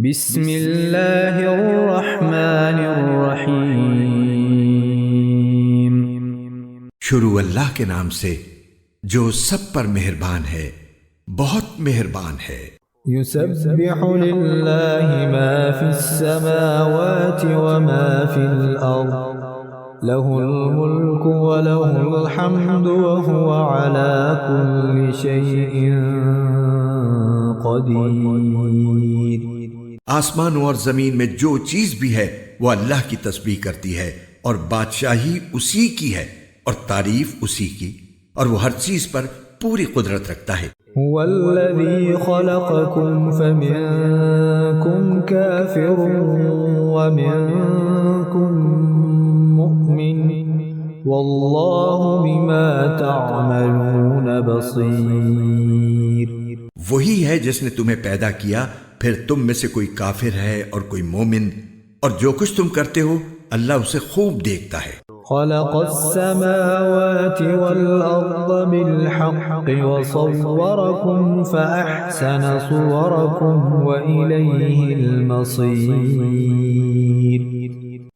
بسم اللہ الرحمن الرحیم۔ شروع اللہ کے نام سے جو سب پر مہربان ہے، بہت مہربان ہے۔ یسبح للہ ما فی السماوات وما فی الارض لہ الملک ولہ الحمد وہو علی کل شیء قدیر۔ آسمانوں اور زمین میں جو چیز بھی ہے وہ اللہ کی تسبیح کرتی ہے، اور بادشاہی اسی کی ہے اور تعریف اسی کی، اور وہ ہر چیز پر پوری قدرت رکھتا ہے۔ هو الذی خلقکم فمنکم کافر ومنکم مؤمن واللہ بما تعملون بصیر۔ وہی ہے جس نے تمہیں پیدا کیا، پھر تم میں سے کوئی کافر ہے اور کوئی مومن، اور جو کچھ تم کرتے ہو اللہ اسے خوب دیکھتا ہے۔ خلق السماوات والأرض بالحق وصوركم فأحسن صوركم وإليه المصير۔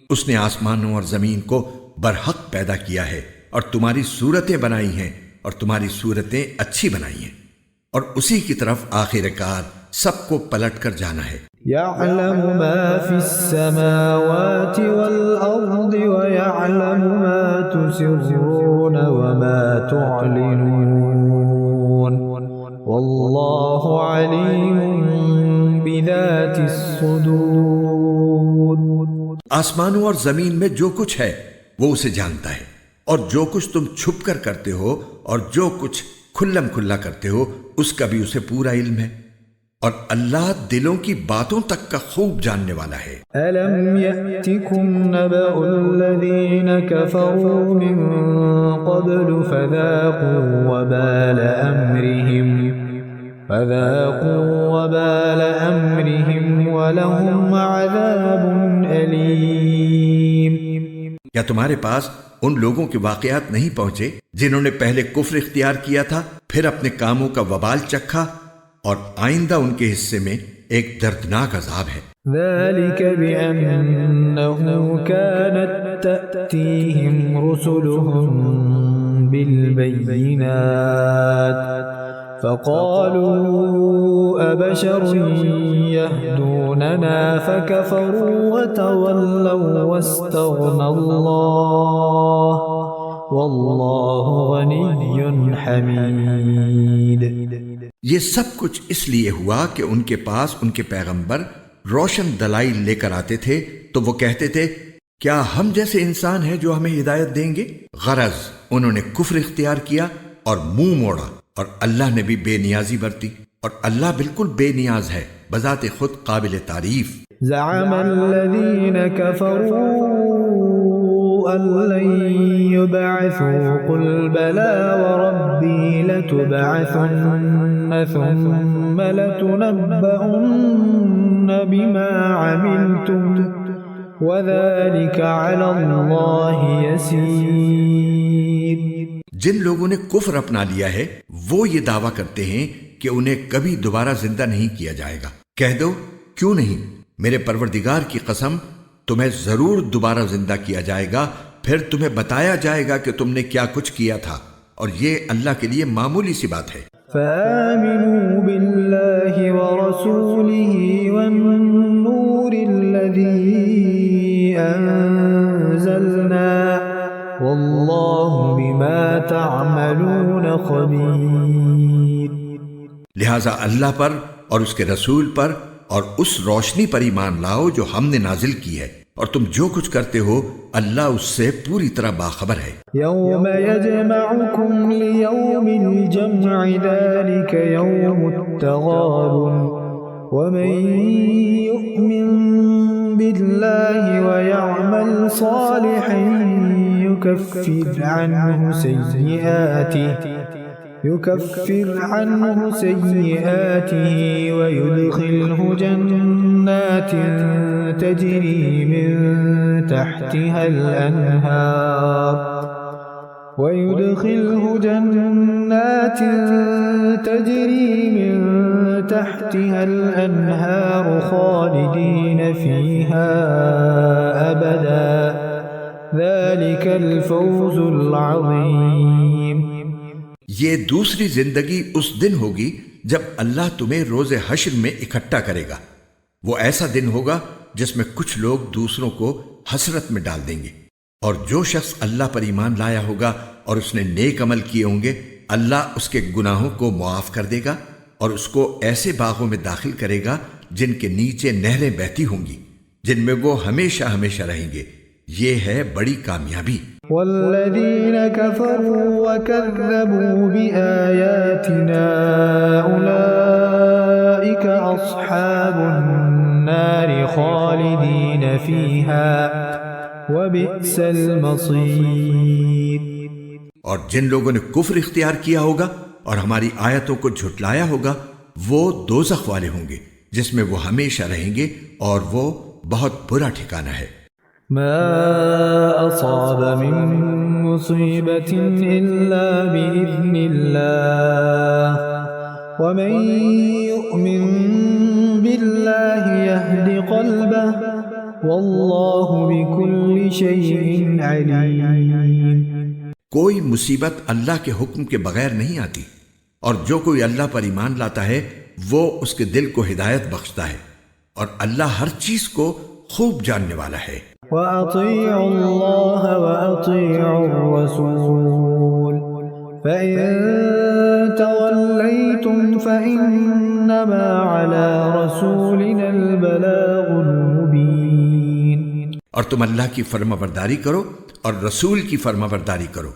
اس نے آسمانوں اور زمین کو برحق پیدا کیا ہے اور تمہاری صورتیں بنائی ہیں اور تمہاری صورتیں اچھی بنائی ہیں، اور اسی کی طرف آخر کار سب کو پلٹ کر جانا ہے۔ يعلم ما في السماوات والأرض ويعلم ما تسرون وما تعلنون والله عليم بذات الصدور۔ آسمانوں اور زمین میں جو کچھ ہے وہ اسے جانتا ہے، اور جو کچھ تم چھپ کر کرتے ہو اور جو کچھ کھلم کھلا کرتے ہو اس کا بھی اسے پورا علم ہے، اور اللہ دلوں کی باتوں تک کا خوب جاننے والا ہے۔ أَلَمْ يَأْتِكُمْ نَبَأُ الَّذِينَ كَفَرُوا مِن قَبْلُ فَذَاقُوا وَبَالَ أَمْرِهِمْ وَلَهُمْ عَذَابٌ أَلِيمٌ۔ کیا تمہارے پاس ان لوگوں کے واقعات نہیں پہنچے جنہوں نے پہلے کفر اختیار کیا تھا، پھر اپنے کاموں کا وبال چکھا، اور آئندہ ان کے حصے میں ایک دردناک عذاب ہے۔ ذَلِكَ بِأَنَّهُ كَانَتْ تَأْتِيهِمْ رُسُلُهُم بِالْبَيِّنَاتِ فَقَالُوا أَبَشَرٌ يَهْدُونَنَا فَكَفَرُوا وَتَوَلَّوْا وَاسْتَغْنَى اللَّهُ وَاللَّهُ غَنِيٌّ حَمِيدٌ۔ یہ سب کچھ اس لیے ہوا کہ ان کے پاس ان کے پیغمبر روشن دلائل لے کر آتے تھے تو وہ کہتے تھے کیا ہم جیسے انسان ہیں جو ہمیں ہدایت دیں گے؟ غرض انہوں نے کفر اختیار کیا اور منہ موڑا، اور اللہ نے بھی بے نیازی برتی، اور اللہ بالکل بے نیاز ہے، بذات خود قابل تعریف۔ زعم الذين كفروا أن لن يبعثوا قل بلى وربي لتبعثن ثم لتنبؤن بما عملتم وذلك على الله يسير۔ جن لوگوں نے کفر اپنا لیا ہے وہ یہ دعویٰ کرتے ہیں کہ انہیں کبھی دوبارہ زندہ نہیں کیا جائے گا۔ کہہ دو کیوں نہیں، میرے پروردگار کی قسم تمہیں ضرور دوبارہ زندہ کیا جائے گا، پھر تمہیں بتایا جائے گا کہ تم نے کیا کچھ کیا تھا، اور یہ اللہ کے لیے معمولی سی بات ہے۔ فآمنوا بالله ورسوله والنور الذي أنزلنا والله بما تعملون خبير۔ لہذا اللہ پر اور اس کے رسول پر اور اس روشنی پر ایمان لاؤ جو ہم نے نازل کی ہے، اور تم جو کچھ کرتے ہو اللہ اس سے پوری طرح باخبر ہے۔ یوم یجمعکم لیوم الجمع ذلك یوم التغابن ومن یؤمن بالله ويعمل صالحا يكفر عنه سيئاته ويدخله جنات تجري من تحتها الأنهار ويدخله جنات تجري من تحتها الأنهار خالدين فيها أبدا ذلك الفوز العظيم۔ یہ دوسری زندگی اس دن ہوگی جب اللہ تمہیں روز حشر میں اکٹھا کرے گا۔ وہ ایسا دن ہوگا جس میں کچھ لوگ دوسروں کو حسرت میں ڈال دیں گے، اور جو شخص اللہ پر ایمان لایا ہوگا اور اس نے نیک عمل کیے ہوں گے، اللہ اس کے گناہوں کو معاف کر دے گا اور اس کو ایسے باغوں میں داخل کرے گا جن کے نیچے نہریں بہتی ہوں گی، جن میں وہ ہمیشہ ہمیشہ رہیں گے۔ یہ ہے بڑی کامیابی۔ والذین کفروا وکذبوا بآیاتنا اولئک اصحاب النار خالدین فیہا وبئس المصیر۔ اور جن لوگوں نے کفر اختیار کیا ہوگا اور ہماری آیتوں کو جھٹلایا ہوگا، وہ دوزخ والے ہوں گے جس میں وہ ہمیشہ رہیں گے، اور وہ بہت برا ٹھکانہ ہے۔ ما أصاب من مصيبة إلا بإذن الله ومن يؤمن بالله يهد قلبه والله بكل شيء عليم۔ کوئی مصیبت اللہ کے حکم کے بغیر نہیں آتی، اور جو کوئی اللہ پر ایمان لاتا ہے وہ اس کے دل کو ہدایت بخشتا ہے، اور اللہ ہر چیز کو خوب جاننے والا ہے۔ وَأَطِيعُوا اللَّهَ وَأَطِيعُوا الرَّسُولَ فَإِن تَوَلَّيْتُمْ فَإِنَّمَا عَلَى رَسُولِنَا الْبَلَاغُ الْمُبِينُ۔ اور تم اللہ کی فرما برداری کرو اور رسول کی فرما برداری کرو،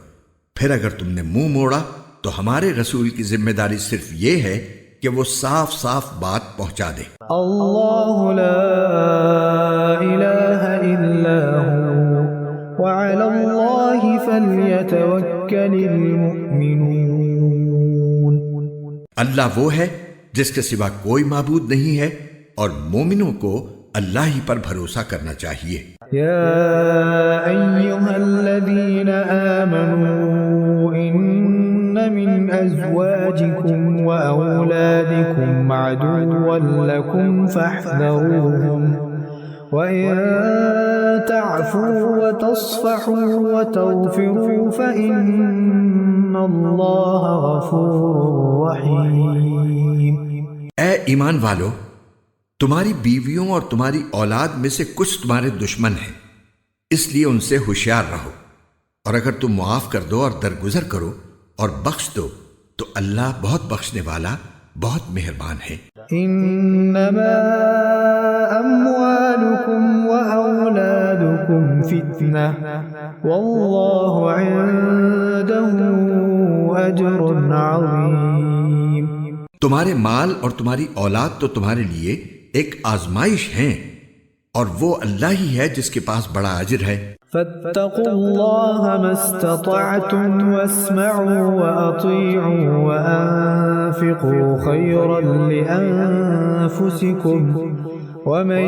پھر اگر تم نے منہ موڑا تو ہمارے رسول کی ذمہ داری صرف یہ ہے کہ وہ صاف صاف بات پہنچا دے۔ اللہ لا الہ الا هو وعلی اللہ فلیتوکل المؤمنون۔ اللہ وہ ہے جس کے سوا کوئی معبود نہیں ہے، اور مومنوں کو اللہ ہی پر بھروسہ کرنا چاہیے۔ یا ایہا الذین آمنوا من ازواجکم واولادکم عدوا لکم فاحذروہم وَإِن تَعْفُوا وَتَصْفَحُوا وَتَغْفِرُوا فَإِنَّ اللَّهَ غَفُورٌ رَحِيمٌ۔ اے ایمان والو، تمہاری بیویوں اور تمہاری اولاد میں سے کچھ تمہارے دشمن ہیں، اس لیے ان سے ہوشیار رہو، اور اگر تم معاف کر دو اور درگزر کرو اور بخش دو تو اللہ بہت بخشنے والا، بہت مہربان ہے۔ انما اموالکم واولادکم فتنہ واللہ عنده اجر عظیم۔ تمہارے مال اور تمہاری اولاد تو تمہارے لیے ایک آزمائش ہیں، اور وہ اللہ ہی ہے جس کے پاس بڑا اجر ہے۔ فاتقوا اللہ ما استطعتم واسمعوا واطیعوا وانفقوا خیرا لانفسکم ومن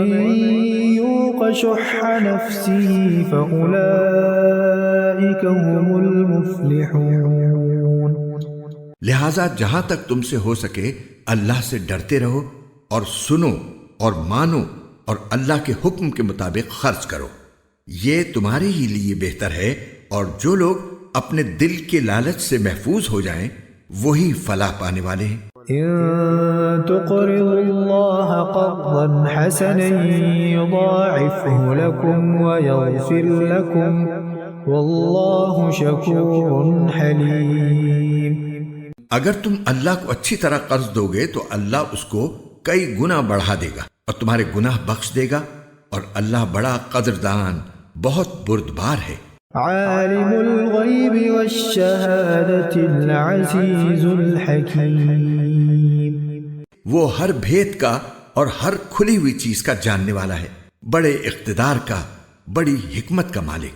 یوق شح نفسه فاولئک هم المفلحون۔ لہذا جہاں تک تم سے ہو سکے اللہ سے ڈرتے رہو، اور سنو اور مانو، اور اللہ کے حکم کے مطابق خرچ کرو، یہ تمہارے ہی لیے بہتر ہے، اور جو لوگ اپنے دل کے لالچ سے محفوظ ہو جائیں وہی فلاح پانے والے ہیں۔ ان تقرضوا اللہ قرضا حسنا یضاعفه لکم ویغفر لکم واللہ شکور حلیم۔ اگر تم اللہ کو اچھی طرح قرض دو گے تو اللہ اس کو کئی گنا بڑھا دے گا اور تمہارے گناہ بخش دے گا، اور اللہ بڑا قدردان، بہت بردبار ہے۔ عالم الغیب والشہادۃ العزیز الحکیم۔ وہ ہر بھید کا اور ہر کھلی ہوئی چیز کا جاننے والا ہے، بڑے اقتدار کا، بڑی حکمت کا مالک۔